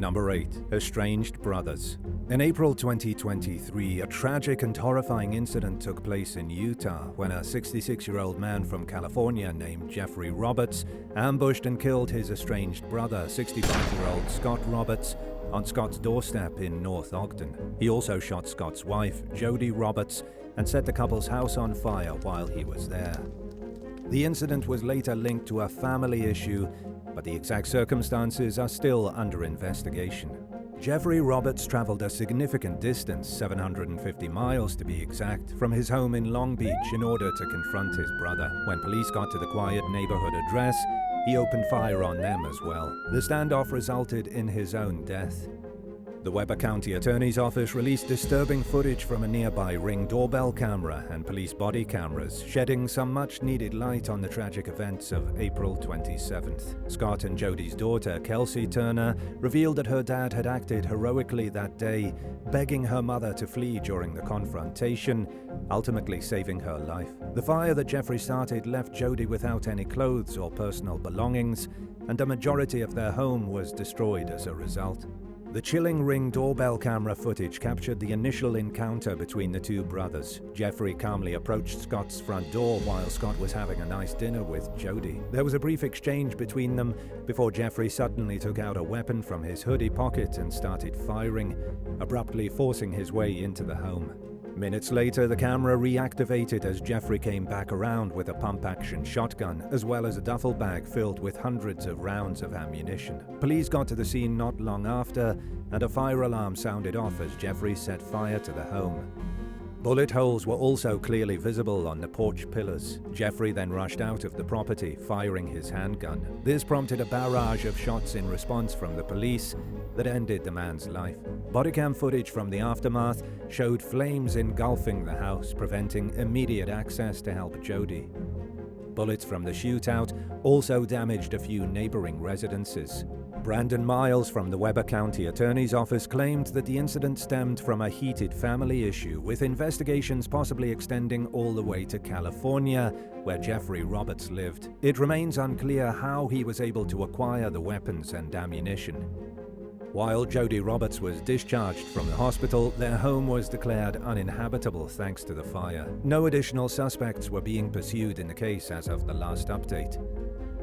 Number 8. Estranged brothers. In April 2023, a tragic and horrifying incident took place in Utah when a 66-year-old man from California named Jeffrey Roberts ambushed and killed his estranged brother, 65-year-old Scott Roberts, on Scott's doorstep in North Ogden. He also shot Scott's wife, Jody Roberts, and set the couple's house on fire while he was there. The incident was later linked to a family issue, but the exact circumstances are still under investigation. Jeffrey Roberts traveled a significant distance, 750 miles to be exact, from his home in Long Beach in order to confront his brother. When police got to the quiet neighborhood address, he opened fire on them as well. The standoff resulted in his own death. The Weber County Attorney's Office released disturbing footage from a nearby Ring doorbell camera and police body cameras, shedding some much-needed light on the tragic events of April 27th. Scott and Jody's daughter, Kelsey Turner, revealed that her dad had acted heroically that day, begging her mother to flee during the confrontation, ultimately saving her life. The fire that Jeffrey started left Jody without any clothes or personal belongings, and a majority of their home was destroyed as a result. The chilling Ring doorbell camera footage captured the initial encounter between the two brothers. Jeffrey calmly approached Scott's front door while Scott was having a nice dinner with Jody. There was a brief exchange between them before Jeffrey suddenly took out a weapon from his hoodie pocket and started firing, abruptly forcing his way into the home. Minutes later, the camera reactivated as Jeffrey came back around with a pump-action shotgun, as well as a duffel bag filled with hundreds of rounds of ammunition. Police got to the scene not long after, and a fire alarm sounded off as Jeffrey set fire to the home. Bullet holes were also clearly visible on the porch pillars. Jeffrey then rushed out of the property, firing his handgun. This prompted a barrage of shots in response from the police that ended the man's life. Bodycam footage from the aftermath showed flames engulfing the house, preventing immediate access to help Jody. Bullets from the shootout also damaged a few neighboring residences. Brandon Miles from the Weber County Attorney's Office claimed that the incident stemmed from a heated family issue, with investigations possibly extending all the way to California, where Jeffrey Roberts lived. It remains unclear how he was able to acquire the weapons and ammunition. While Jody Roberts was discharged from the hospital, their home was declared uninhabitable thanks to the fire. No additional suspects were being pursued in the case as of the last update.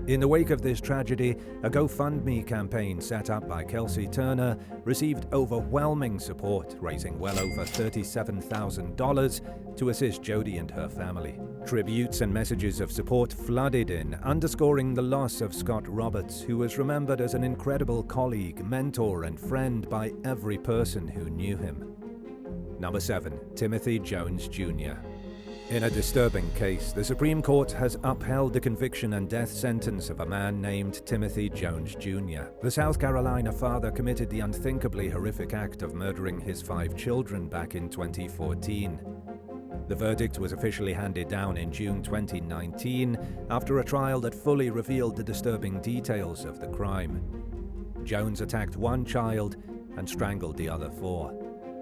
In the wake of this tragedy, a GoFundMe campaign set up by Kelsey Turner received overwhelming support, raising well over $37,000 to assist Jody and her family. Tributes and messages of support flooded in, underscoring the loss of Scott Roberts, who was remembered as an incredible colleague, mentor, and friend by every person who knew him. Number 7. Timothy Jones Jr. In a disturbing case, the Supreme Court has upheld the conviction and death sentence of a man named Timothy Jones Jr. The South Carolina father committed the unthinkably horrific act of murdering his 5 children back in 2014. The verdict was officially handed down in June 2019 after a trial that fully revealed the disturbing details of the crime. Jones attacked 1 child and strangled the other 4.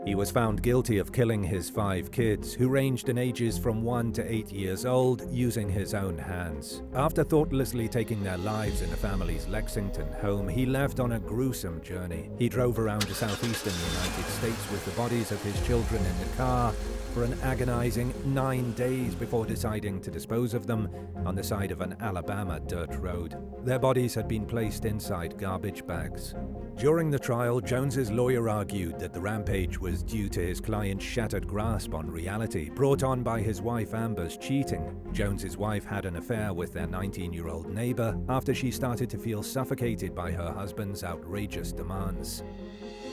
He was found guilty of killing his 5 kids, who ranged in ages from 1 to 8 years old, using his own hands. After thoughtlessly taking their lives in the family's Lexington home, he left on a gruesome journey. He drove around the southeastern United States with the bodies of his children in the car for an agonizing 9 days before deciding to dispose of them on the side of an Alabama dirt road. Their bodies had been placed inside garbage bags. During the trial, Jones's lawyer argued that the rampage was due to his client's shattered grasp on reality, brought on by his wife Amber's cheating. Jones's wife had an affair with their 19-year-old neighbor after she started to feel suffocated by her husband's outrageous demands.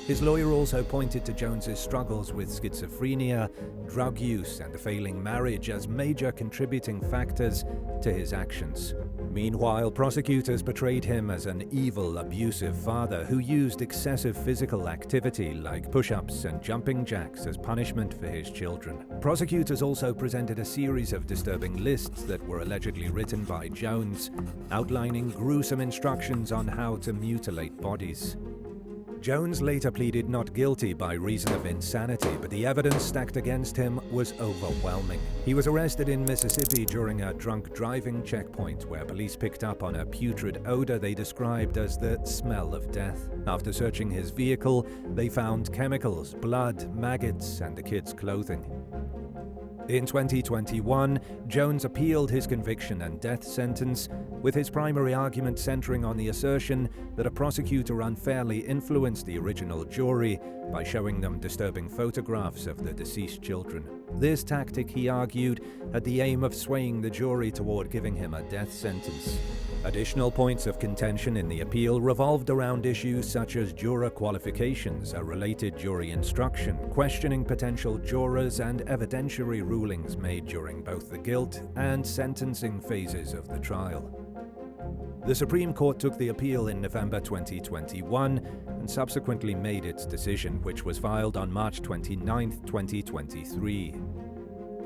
His lawyer also pointed to Jones's struggles with schizophrenia, drug use, and a failing marriage as major contributing factors to his actions. Meanwhile, prosecutors portrayed him as an evil, abusive father who used excessive physical activity like push-ups and jumping jacks as punishment for his children. Prosecutors also presented a series of disturbing lists that were allegedly written by Jones, outlining gruesome instructions on how to mutilate bodies. Jones later pleaded not guilty by reason of insanity, but the evidence stacked against him was overwhelming. He was arrested in Mississippi during a drunk driving checkpoint where police picked up on a putrid odor they described as the smell of death. After searching his vehicle, they found chemicals, blood, maggots, and the kid's clothing. In 2021, Jones appealed his conviction and death sentence, with his primary argument centering on the assertion that a prosecutor unfairly influenced the original jury by showing them disturbing photographs of the deceased children. This tactic, he argued, had the aim of swaying the jury toward giving him a death sentence. Additional points of contention in the appeal revolved around issues such as juror qualifications, a related jury instruction, questioning potential jurors, and evidentiary rulings made during both the guilt and sentencing phases of the trial. The Supreme Court took the appeal in November 2021 and subsequently made its decision, which was filed on March 29, 2023.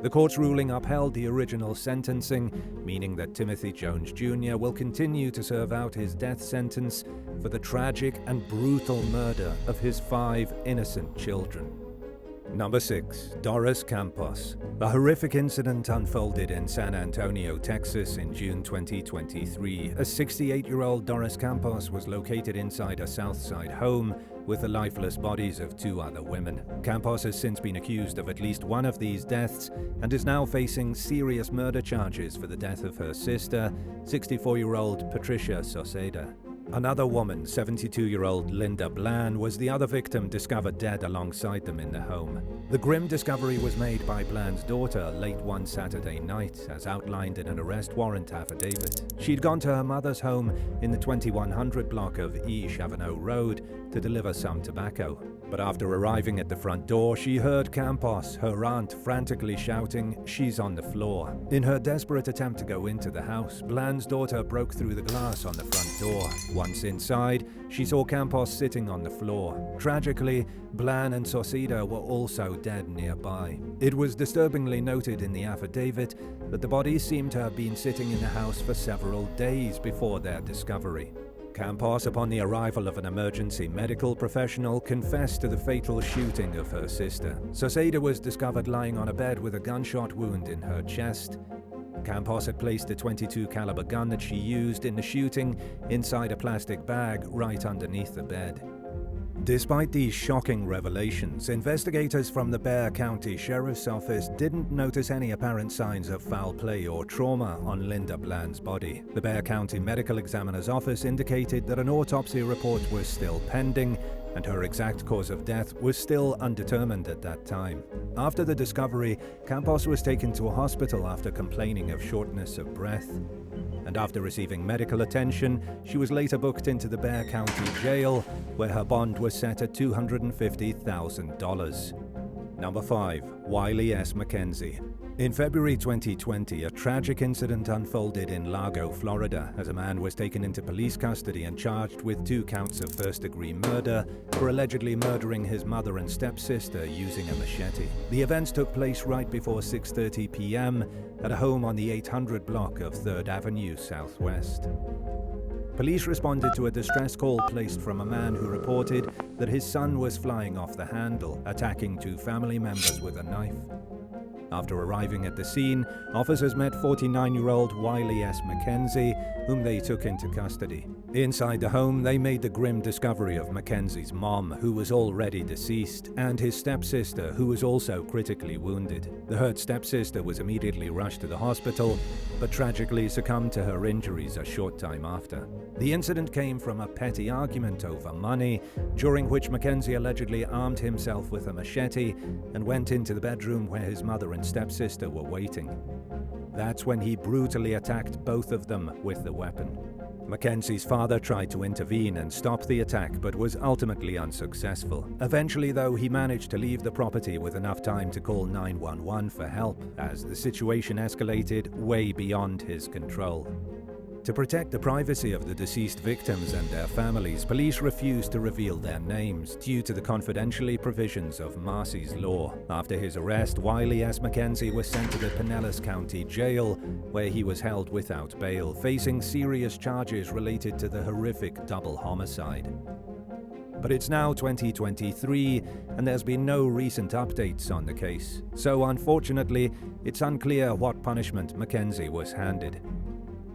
The court's ruling upheld the original sentencing, meaning that Timothy Jones Jr. will continue to serve out his death sentence for the tragic and brutal murder of his 5 innocent children. Number 6. Doris Campos. The horrific incident unfolded in San Antonio, Texas in June 2023. A 68-year-old Doris Campos was located inside a Southside home with the lifeless bodies of 2 other women. Campos has since been accused of at least one of these deaths and is now facing serious murder charges for the death of her sister, 64-year-old Patricia Sauceda. Another woman, 72-year-old Linda Bland, was the other victim discovered dead alongside them in the home. The grim discovery was made by Bland's daughter late one Saturday night, as outlined in an arrest warrant affidavit. She'd gone to her mother's home in the 2100 block of E. Chavanneau Road to deliver some tobacco. But after arriving at the front door, she heard Campos, her aunt, frantically shouting, "She's on the floor." In her desperate attempt to go into the house, Bland's daughter broke through the glass on the front door. Once inside, she saw Campos sitting on the floor. Tragically, Bland and Sauceda were also dead nearby. It was disturbingly noted in the affidavit that the bodies seemed to have been sitting in the house for several days before their discovery. Campos, upon the arrival of an emergency medical professional, confessed to the fatal shooting of her sister. Sauceda was discovered lying on a bed with a gunshot wound in her chest. Campos had placed a .22 caliber gun that she used in the shooting inside a plastic bag right underneath the bed. Despite these shocking revelations, investigators from the Bexar County Sheriff's Office didn't notice any apparent signs of foul play or trauma on Linda Bland's body. The Bexar County Medical Examiner's Office indicated that an autopsy report was still pending, and her exact cause of death was still undetermined at that time. After the discovery, Campos was taken to a hospital after complaining of shortness of breath. And after receiving medical attention, she was later booked into the Bexar County Jail, where her bond was set at $250,000. Number 5. Wiley S. McKenzie. In February 2020, a tragic incident unfolded in Largo, Florida, as a man was taken into police custody and charged with 2 counts of first-degree murder for allegedly murdering his mother and stepsister using a machete. The events took place right before 6:30 p.m. at a home on the 800 block of 3rd Avenue Southwest. Police responded to a distress call placed from a man who reported that his son was flying off the handle, attacking 2 family members with a knife. After arriving at the scene, officers met 49-year-old Wiley S. McKenzie, whom they took into custody. Inside the home, they made the grim discovery of McKenzie's mom, who was already deceased, and his stepsister, who was also critically wounded. The hurt stepsister was immediately rushed to the hospital, but tragically succumbed to her injuries a short time after. The incident came from a petty argument over money, during which McKenzie allegedly armed himself with a machete and went into the bedroom where his mother and stepsister were waiting. That's when he brutally attacked both of them with the weapon. McKenzie's father tried to intervene and stop the attack, but was ultimately unsuccessful. Eventually, though, he managed to leave the property with enough time to call 911 for help, as the situation escalated way beyond his control. To protect the privacy of the deceased victims and their families, police refused to reveal their names due to the confidentiality provisions of Marsy's law. After his arrest, Wiley S. McKenzie was sent to the Pinellas County Jail, where he was held without bail, facing serious charges related to the horrific double homicide. But it's now 2023, and there's been no recent updates on the case. So unfortunately, it's unclear what punishment McKenzie was handed.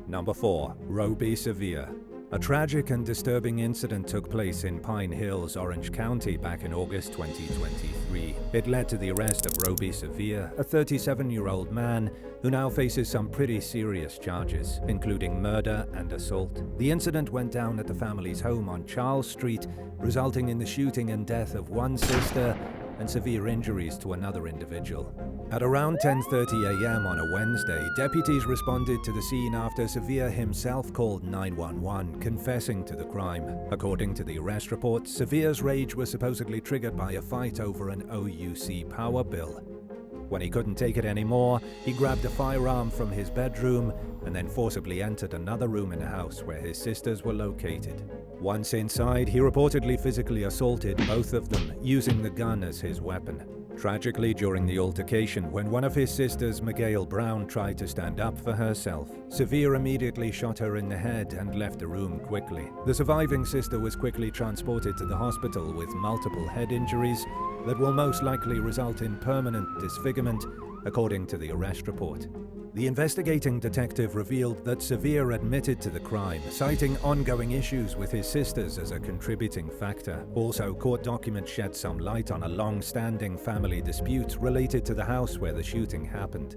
Number 4. Roby Sever. A tragic and disturbing incident took place in Pine Hills, Orange County back in August 2023. It led to the arrest of Roby Sever, a 37-year-old man who now faces some pretty serious charges, including murder and assault. The incident went down at the family's home on Charles Street, resulting in the shooting and death of one sister and severe injuries to another individual. At around 10:30 a.m. on a Wednesday, deputies responded to the scene after Sever himself called 911, confessing to the crime. According to the arrest report, Sever's rage was supposedly triggered by a fight over an OUC power bill. When he couldn't take it anymore, he grabbed a firearm from his bedroom and then forcibly entered another room in the house where his sisters were located. Once inside, he reportedly physically assaulted both of them, using the gun as his weapon. Tragically, during the altercation, when one of his sisters, Miguel Brown, tried to stand up for herself, Sever immediately shot her in the head and left the room quickly. The surviving sister was quickly transported to the hospital with multiple head injuries that will most likely result in permanent disfigurement, according to the arrest report. The investigating detective revealed that Sever admitted to the crime, citing ongoing issues with his sisters as a contributing factor. Also, court documents shed some light on a long-standing family dispute related to the house where the shooting happened.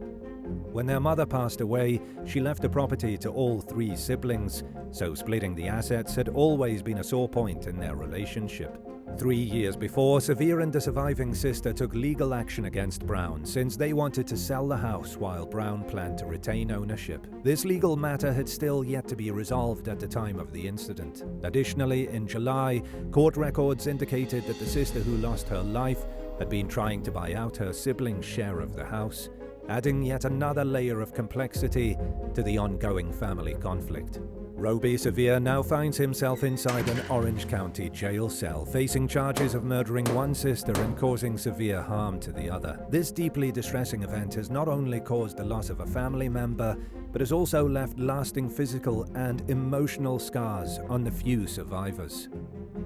When their mother passed away, she left the property to all 3 siblings, so splitting the assets had always been a sore point in their relationship. 3 years before, Sever and the surviving sister took legal action against Brown since they wanted to sell the house while Brown planned to retain ownership. This legal matter had still yet to be resolved at the time of the incident. Additionally, in July, court records indicated that the sister who lost her life had been trying to buy out her sibling's share of the house, adding yet another layer of complexity to the ongoing family conflict. Roby Sever now finds himself inside an Orange County jail cell, facing charges of murdering one sister and causing severe harm to the other. This deeply distressing event has not only caused the loss of a family member, but has also left lasting physical and emotional scars on the few survivors.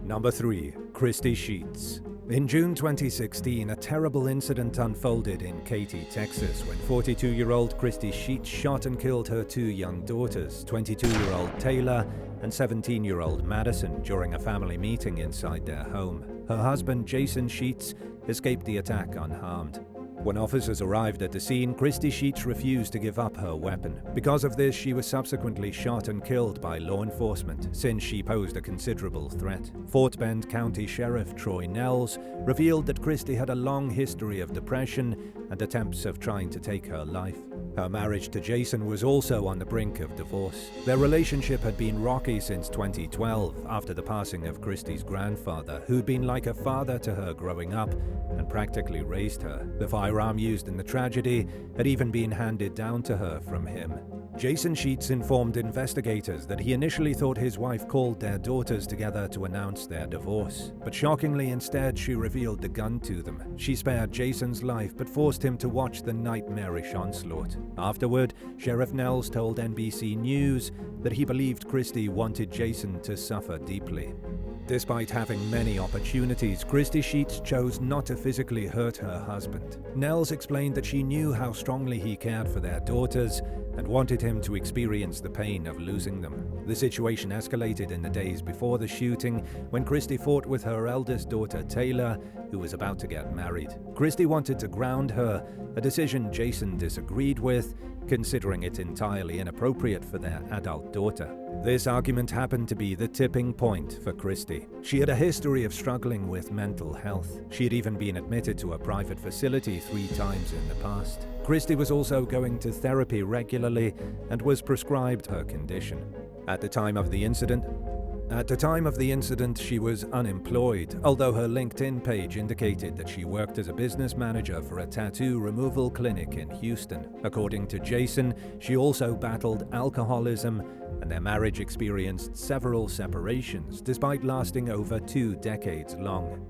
Number 3. Christy Sheets. In June 2016, a terrible incident unfolded in Katy, Texas, when 42-year-old Christy Sheets shot and killed her 2 young daughters, 22-year-old Taylor and 17-year-old Madison, during a family meeting inside their home. Her husband, Jason Sheets, escaped the attack unharmed. When officers arrived at the scene, Christy Sheets refused to give up her weapon. Because of this, she was subsequently shot and killed by law enforcement, since she posed a considerable threat. Fort Bend County Sheriff Troy Nels revealed that Christy had a long history of depression and attempts of trying to take her life. Her marriage to Jason was also on the brink of divorce. Their relationship had been rocky since 2012, after the passing of Christy's grandfather, who'd been like a father to her growing up and practically raised her. The firearm used in the tragedy had even been handed down to her from him. Jason Sheets informed investigators that he initially thought his wife called their daughters together to announce their divorce, but shockingly instead she revealed the gun to them. She spared Jason's life but forced him to watch the nightmarish onslaught. Afterward, Sheriff Nels told NBC News that he believed Christy wanted Jason to suffer deeply. Despite having many opportunities, Christy Sheets chose not to physically hurt her husband. Nels explained that she knew how strongly he cared for their daughters and wanted him to experience the pain of losing them. The situation escalated in the days before the shooting, when Christy fought with her eldest daughter Taylor, who was about to get married. Christy wanted to ground her, a decision Jason disagreed with, considering it entirely inappropriate for their adult daughter. This argument happened to be the tipping point for Christy. She had a history of struggling with mental health. She had even been admitted to a private facility 3 times in the past. Christy was also going to therapy regularly and was prescribed her condition. At the time of the incident, she was unemployed, although her LinkedIn page indicated that she worked as a business manager for a tattoo removal clinic in Houston. According to Jason, she also battled alcoholism, and their marriage experienced several separations, despite lasting over 2 decades long.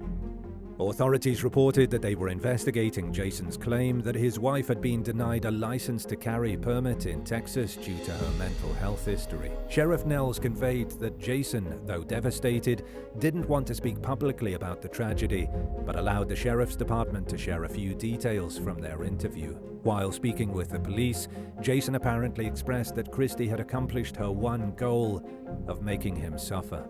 Authorities reported that they were investigating Jason's claim that his wife had been denied a license to carry permit in Texas due to her mental health history. Sheriff Nels conveyed that Jason, though devastated, didn't want to speak publicly about the tragedy, but allowed the sheriff's department to share a few details from their interview. While speaking with the police, Jason apparently expressed that Christy had accomplished her one goal of making him suffer.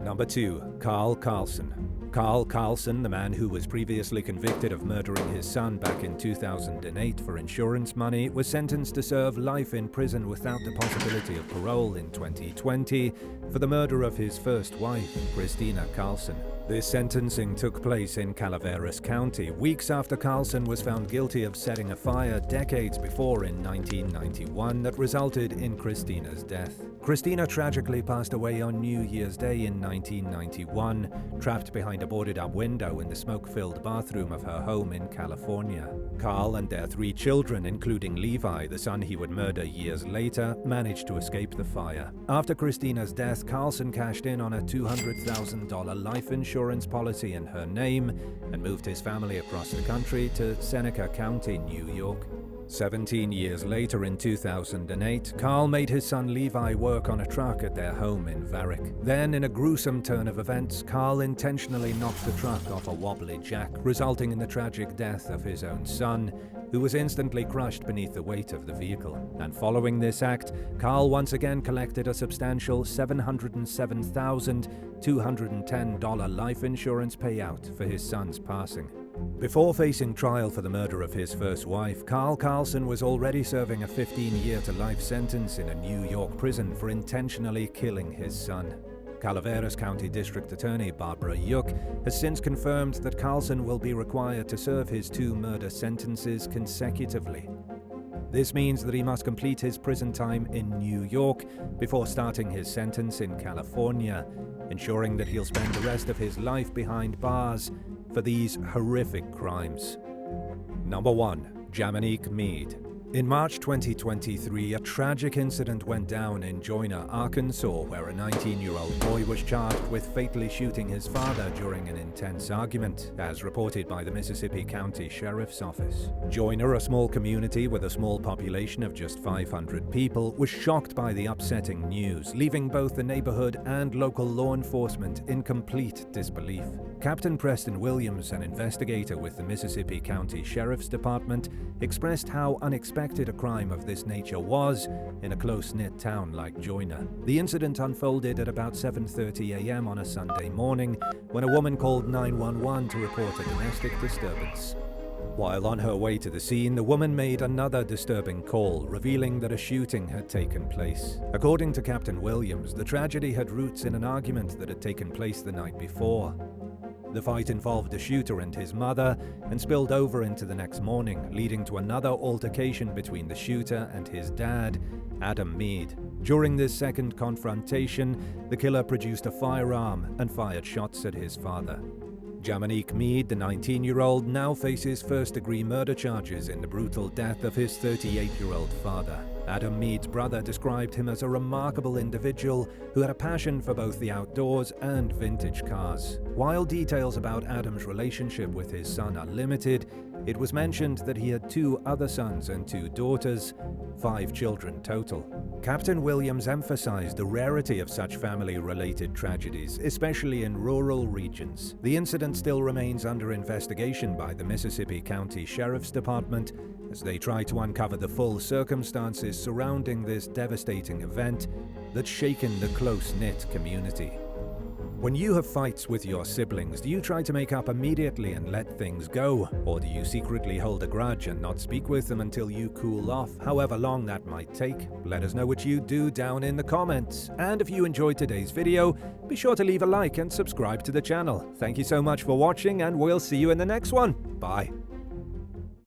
Number 2. Carlson. Carlson, the man who was previously convicted of murdering his son back in 2008 for insurance money, was sentenced to serve life in prison without the possibility of parole in 2020 for the murder of his first wife, Christina Carlson. This sentencing took place in Calaveras County, weeks after Carlson was found guilty of setting a fire decades before in 1991 that resulted in Christina's death. Christina tragically passed away on New Year's Day in 1991, trapped behind a boarded-up window in the smoke-filled bathroom of her home in California. Carl and their 3 children, including Levi, the son he would murder years later, managed to escape the fire. After Christina's death, Carlson cashed in on a $200,000 life insurance policy in her name and moved his family across the country to Seneca County, New York. 17 years later, in 2008, Carl made his son Levi work on a truck at their home in Varick. Then, in a gruesome turn of events, Carl intentionally knocked the truck off a wobbly jack, resulting in the tragic death of his own son, who was instantly crushed beneath the weight of the vehicle. And following this act, Carl once again collected a substantial $707,210 life insurance payout for his son's passing. Before facing trial for the murder of his first wife, Carlson was already serving a 15-year-to-life sentence in a New York prison for intentionally killing his son. Calaveras County District Attorney Barbara Yook has since confirmed that Carlson will be required to serve his 2 murder sentences consecutively. This means that he must complete his prison time in New York before starting his sentence in California, ensuring that he'll spend the rest of his life behind bars for these horrific crimes. Number 1. Jamanique Meade. In March 2023, a tragic incident went down in Joyner, Arkansas, where a 19-year-old boy was charged with fatally shooting his father during an intense argument, as reported by the Mississippi County Sheriff's Office. Joyner, a small community with a small population of just 500 people, was shocked by the upsetting news, leaving both the neighborhood and local law enforcement in complete disbelief. Captain Preston Williams, an investigator with the Mississippi County Sheriff's Department, expressed how unexpected a crime of this nature was in a close-knit town like Joyner. The incident unfolded at about 7:30 a.m. on a Sunday morning when a woman called 911 to report a domestic disturbance. While on her way to the scene, the woman made another disturbing call, revealing that a shooting had taken place. According to Captain Williams, the tragedy had roots in an argument that had taken place the night before. The fight involved a shooter and his mother and spilled over into the next morning, leading to another altercation between the shooter and his dad, Adam Meade. During this second confrontation, the killer produced a firearm and fired shots at his father. Jamanique Meade, the 19-year-old, now faces first-degree murder charges in the brutal death of his 38-year-old father. Adam Meade's brother described him as a remarkable individual who had a passion for both the outdoors and vintage cars. While details about Adam's relationship with his son are limited, it was mentioned that he had 2 other sons and 2 daughters, 5 children total. Captain Williams emphasized the rarity of such family-related tragedies, especially in rural regions. The incident still remains under investigation by the Mississippi County Sheriff's Department as they try to uncover the full circumstances surrounding this devastating event that's shaken the close-knit community. When you have fights with your siblings, do you try to make up immediately and let things go? Or do you secretly hold a grudge and not speak with them until you cool off, however long that might take? Let us know what you do down in the comments. And if you enjoyed today's video, be sure to leave a like and subscribe to the channel. Thank you so much for watching, and we'll see you in the next one. Bye.